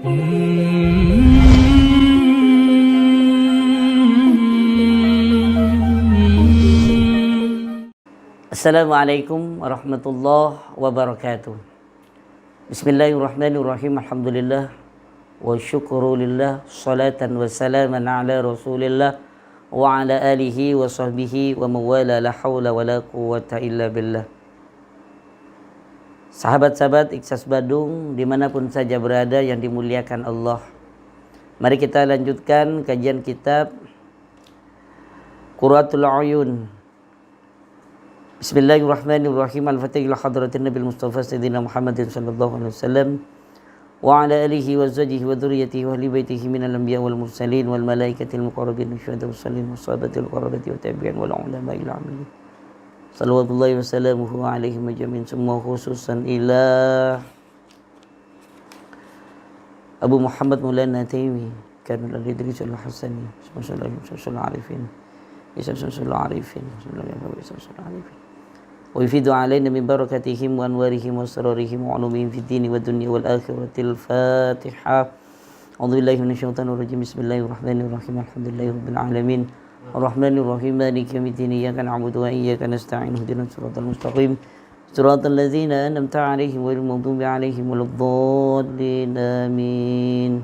Assalamualaikum warahmatullahi wabarakatuh. Bismillahirrahmanirrahim. Alhamdulillah wa syukurulillah, salatan wa salaman ala rasulillah wa ala alihi wa sahbihi wa mawala, la hawla wa la quwata illa billah. Sahabat-sahabat Ikhlas Badung dimanapun saja berada yang dimuliakan Allah, mari kita lanjutkan kajian kitab Qurratul Uyun. Bismillahirrahmanirrahim. Al-Fatihah hadratin Nabi Mustafa Sayyidina Muhammadin sallallahu alaihi wasallam wa ala alihi wa zawjihi wa dhurriyyatihi wa ahli baitihi minal anbiya wal mursalin wal malaikatil muqarrabin wasyuhada wassalin wassahabatil qarabati wa tabi'in wal ulama ila amin. Salawatullahi wa salamuhu alaihi majmin, semua khususan ila Abu Muhammad Maulana Taimi Kanul Al-Idris Al-Hasani sallallahu arifin sallallahu arifin sallallahu arifin wa yufidu alaina min barakatihim wa anwarihim wa asrarihim wa ulumihim fid dini wad dunya wal akhiratil Fatihah. A'udzu billahi minasyaitonir rajim. Bismillahirrahmanirrahim. Alhamdulillahi rabbil alamin. Arrahmanir rahim. Maliki yaumiddin. Iyyaka na'budu wa iyyaka nasta'in. Ihdinas siratal mustaqim. Siratal ladzina an'amta 'alaihim ghairil maghdubi 'alaihim waladdallin. Amin.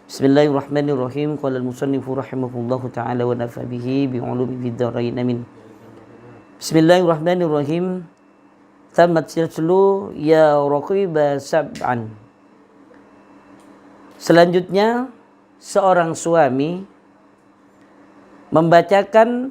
Bismillahirrahmanirrahim. Qala al-musannifu rahimahullahu ta'ala wa nafa bihi bi 'ulumi fid dharain. Amin. Bismillahirrahmanirrahim. Tamat silsulu ya raqiba sab'an. Selanjutnya seorang suami membacakan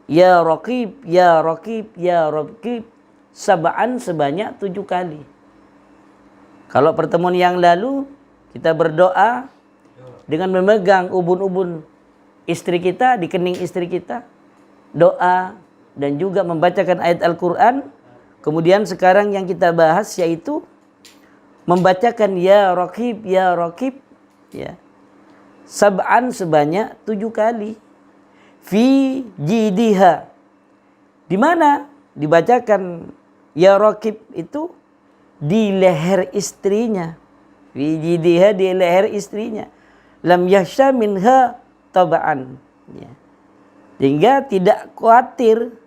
ya raqib ya raqib ya raqib sab'an sebanyak 7 kali. Kalau pertemuan yang lalu kita berdoa dengan memegang ubun-ubun istri kita, di kening istri kita, doa dan juga membacakan ayat Al-Quran. Kemudian sekarang yang kita bahas yaitu membacakan ya raqib ya sab'an sebanyak 7 kali. Fi jidiha, di mana dibacakan ya raqib itu di leher istrinya. Fi jidiha, di leher istrinya. Lam yahsha minha taba'an, ya. Sehingga tidak khawatir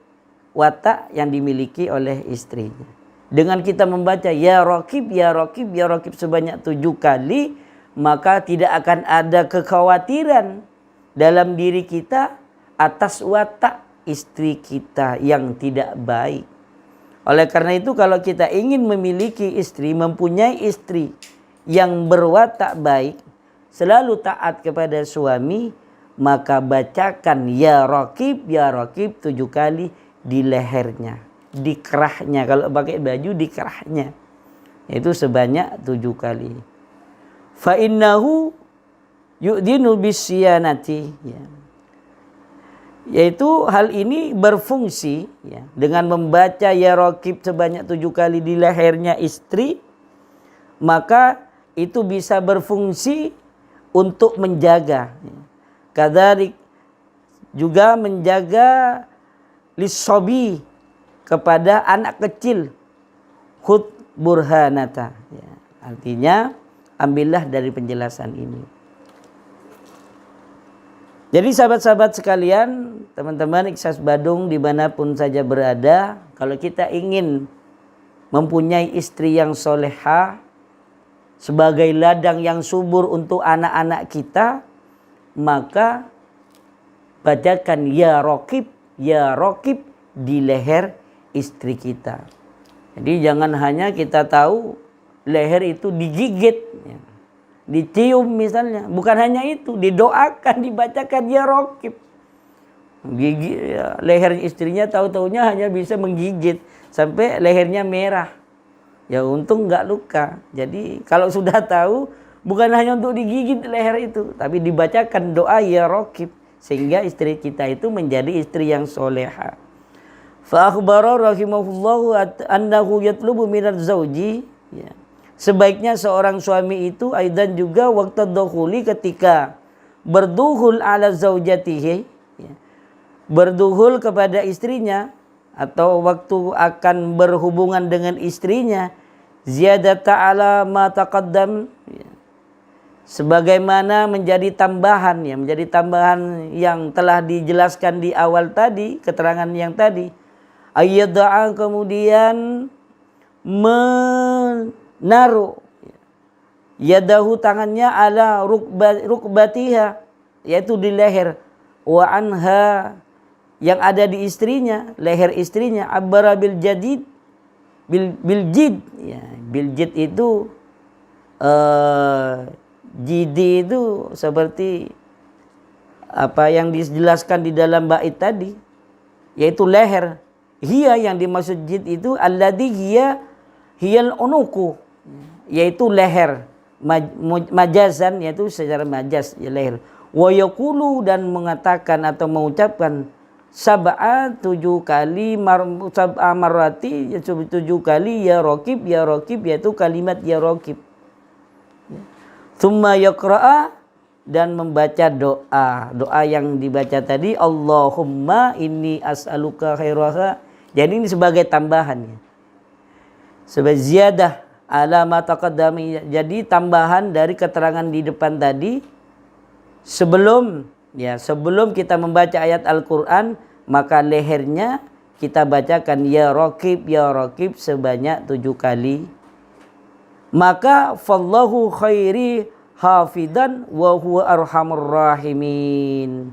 watak yang dimiliki oleh istrinya. Dengan kita membaca ya raqib ya raqib ya raqib sebanyak 7 kali, maka tidak akan ada kekhawatiran dalam diri kita atas watak istri kita yang tidak baik. Oleh karena itu, kalau kita ingin memiliki istri, mempunyai istri yang berwatak baik, selalu taat kepada suami, maka bacakan ya raqib 7 kali di lehernya, di kerahnya. Kalau pakai baju di kerahnya, itu sebanyak 7 kali. Fa innahu yu'dinu bisyanati, ya. Yaitu hal ini berfungsi, ya, dengan membaca ya raqib sebanyak 7 kali di lehernya istri, maka itu bisa berfungsi untuk menjaga, ya. Kadzalik juga menjaga lisobi, kepada anak kecil, khud burhanata, ya. Artinya ambillah dari penjelasan ini. Jadi sahabat-sahabat sekalian, teman-teman Ikhlas Badung dimanapun saja berada, kalau kita ingin mempunyai istri yang solehah sebagai ladang yang subur untuk anak-anak kita, maka bacakan ya raqib di leher istri kita. Jadi jangan hanya kita tahu leher itu digigit, ya, dicium misalnya. Bukan hanya itu, didoakan, dibacakan ya raqib. Gigi, ya, leher istrinya tahu-taunya hanya bisa menggigit sampai lehernya merah. Ya untung nggak luka. Jadi kalau sudah tahu, bukan hanya untuk digigit leher itu, tapi dibacakan doa ya raqib, sehingga istri kita itu menjadi istri yang soleha. Fa akhbara rahimahullahu annahu yatlubu minaz zauji, ya. Sebaiknya seorang suami itu aidan juga waktu dukhuli, ketika berduhul ala zaujatihi, ya, berduhul kepada istrinya atau waktu akan berhubungan dengan istrinya, ziyadata ala ma taqaddam, ya, sebagaimana menjadi tambahan ya, menjadi tambahan yang telah dijelaskan di awal tadi, keterangan yang tadi. Ayyada'a, kemudian menaruh yadahu, tangannya, ala rukbatiha, yaitu di leher, wa anha, yang ada di istrinya, leher istrinya, abbara bil jadid, bil jid ya, bil jid itu jidi itu seperti apa yang dijelaskan di dalam bait tadi, yaitu leher. Hiya, yang dimaksud jid itu alladhi hiyal unuku, yaitu leher, majazan, yaitu secara majaz ya, leher. Wa yaqulu, dan mengatakan atau mengucapkan, sab'a, 7 kali, sab'a marrati, 7 kali, ya raqib, yaitu kalimat ya raqib. Tsumma yaqra'a, dan membaca doa yang dibaca tadi, Allahumma inni as'aluka khairaha. Jadi ini sebagai tambahan ya, sebagai ziyadah ala ma taqaddama, jadi tambahan dari keterangan di depan tadi. Sebelum kita membaca ayat Al-Quran, maka lehernya kita bacakan ya raqib sebanyak 7 kali. Maka fallahu khairi hafidan wa huwa arhamur rahimin.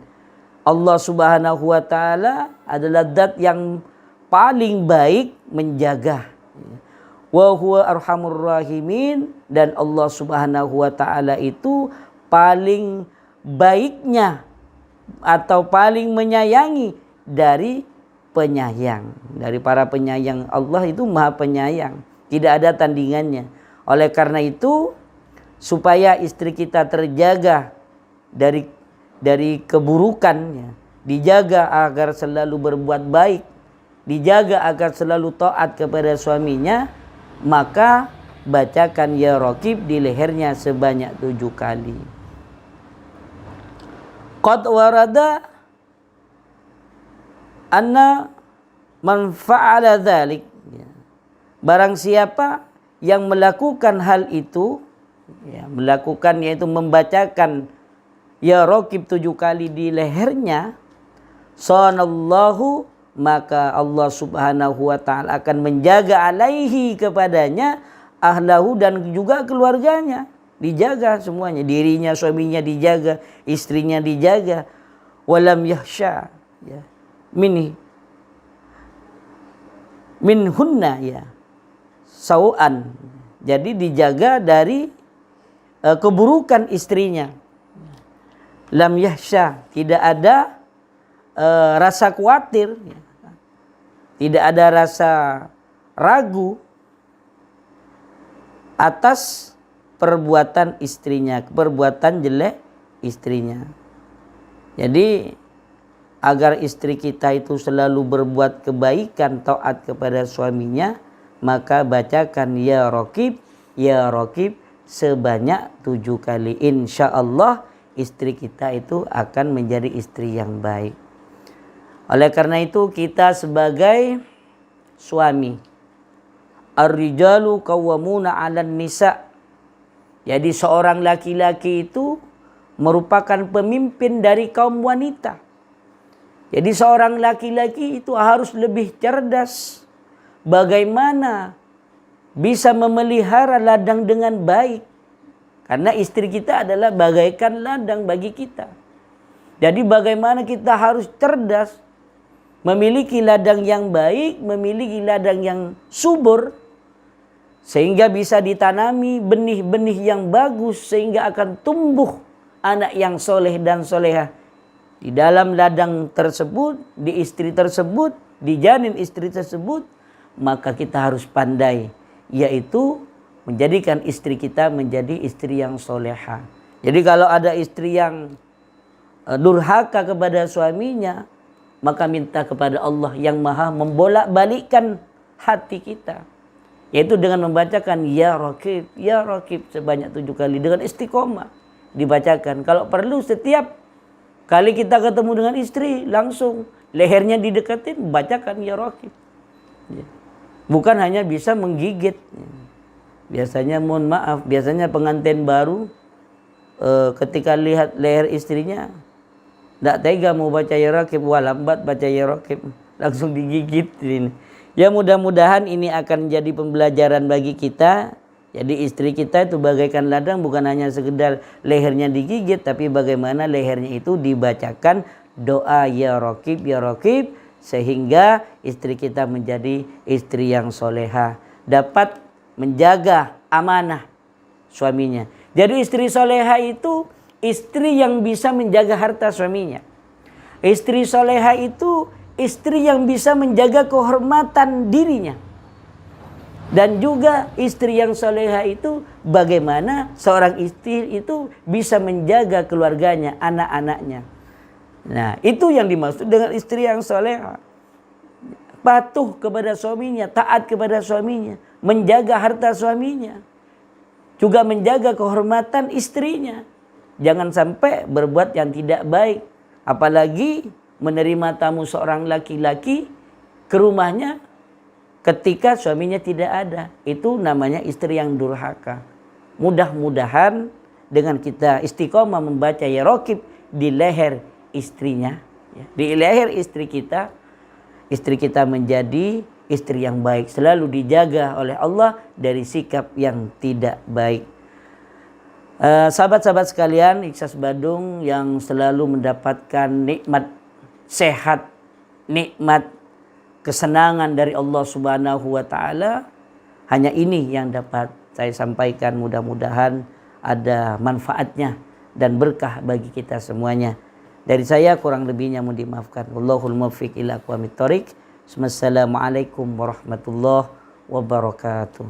Allah Subhanahu wa taala adalah zat yang paling baik menjaga. Wa huwa arhamur rahimin, dan Allah Subhanahu wa taala itu paling baiknya atau paling menyayangi dari penyayang. Dari para penyayang, Allah itu maha penyayang, tidak ada tandingannya. Oleh karena itu, supaya istri kita terjaga dari keburukan, dijaga agar selalu berbuat baik, dijaga agar selalu taat kepada suaminya, maka bacakan ya raqib di lehernya sebanyak 7 kali. Qad warada anna man fa'ala dzalik, barang siapa yang melakukan hal itu, melakukan yaitu membacakan ya raqib 7 kali di lehernya, sanallahu, maka Allah Subhanahu wa taala akan menjaga alaihi, kepadanya, ahlahu, dan juga keluarganya. Dijaga semuanya, dirinya, suaminya dijaga, istrinya dijaga. Walam yahsya ya, minhunna ya sau'an, jadi dijaga dari keburukan istrinya. Lam yahsya, tidak ada rasa khawatir, tidak ada rasa ragu atas perbuatan istrinya, perbuatan jelek istrinya. Jadi agar istri kita itu selalu berbuat kebaikan, taat kepada suaminya, maka bacakan ya raqib sebanyak 7 kali. Insya Allah istri kita itu akan menjadi istri yang baik. Oleh karena itu, kita sebagai suami, ar-rijalu qawwamuna 'alan nisa', jadi seorang laki-laki itu merupakan pemimpin dari kaum wanita. Jadi seorang laki-laki itu harus lebih cerdas bagaimana bisa memelihara ladang dengan baik. Karena istri kita adalah bagaikan ladang bagi kita. Jadi bagaimana kita harus cerdas memiliki ladang yang baik, memiliki ladang yang subur, sehingga bisa ditanami benih-benih yang bagus, sehingga akan tumbuh anak yang soleh dan solehah di dalam ladang tersebut, di istri tersebut, di janin istri tersebut. Maka kita harus pandai, yaitu menjadikan istri kita menjadi istri yang solehah. Jadi kalau ada istri yang durhaka kepada suaminya, maka minta kepada Allah yang maha membolak-balikkan hati kita, yaitu dengan membacakan ya raqib sebanyak 7 kali dengan istiqomah dibacakan. Kalau perlu setiap kali kita ketemu dengan istri, langsung lehernya didekatin, bacakan ya raqib. Bukan hanya bisa menggigit. Biasanya, mohon maaf, biasanya pengantin baru ketika lihat leher istrinya tidak tega mau baca ya Raqib, wah lambat baca ya Raqib, langsung digigit ini. Ya mudah-mudahan ini akan jadi pembelajaran bagi kita. Jadi istri kita itu bagaikan ladang, bukan hanya sekedar lehernya digigit, tapi bagaimana lehernya itu dibacakan doa ya Raqib, sehingga istri kita menjadi istri yang soleha, dapat menjaga amanah suaminya. Jadi istri soleha itu istri yang bisa menjaga harta suaminya. Istri soleha itu istri yang bisa menjaga kehormatan dirinya. Dan juga istri yang soleha itu bagaimana seorang istri itu bisa menjaga keluarganya, anak-anaknya. Nah, itu yang dimaksud dengan istri yang soleha. Patuh kepada suaminya, taat kepada suaminya, menjaga harta suaminya, juga menjaga kehormatan istrinya. Jangan sampai berbuat yang tidak baik, apalagi menerima tamu seorang laki-laki ke rumahnya ketika suaminya tidak ada. Itu namanya istri yang durhaka. Mudah-mudahan dengan kita istiqomah membaca ya Raqib di leher istrinya, di leher istri kita menjadi istri yang baik, selalu dijaga oleh Allah dari sikap yang tidak baik. Sahabat-sahabat sekalian, Ikhlas Badung yang selalu mendapatkan nikmat sehat, nikmat kesenangan dari Allah Subhanahu wa taala, hanya ini yang dapat saya sampaikan. Mudah-mudahan ada manfaatnya dan berkah bagi kita semuanya. Dari saya kurang lebihnya mohon dimaafkan. Wallahul muwaffiq ila aqwamit thoriq. Wassalamualaikum warahmatullahi wabarakatuh.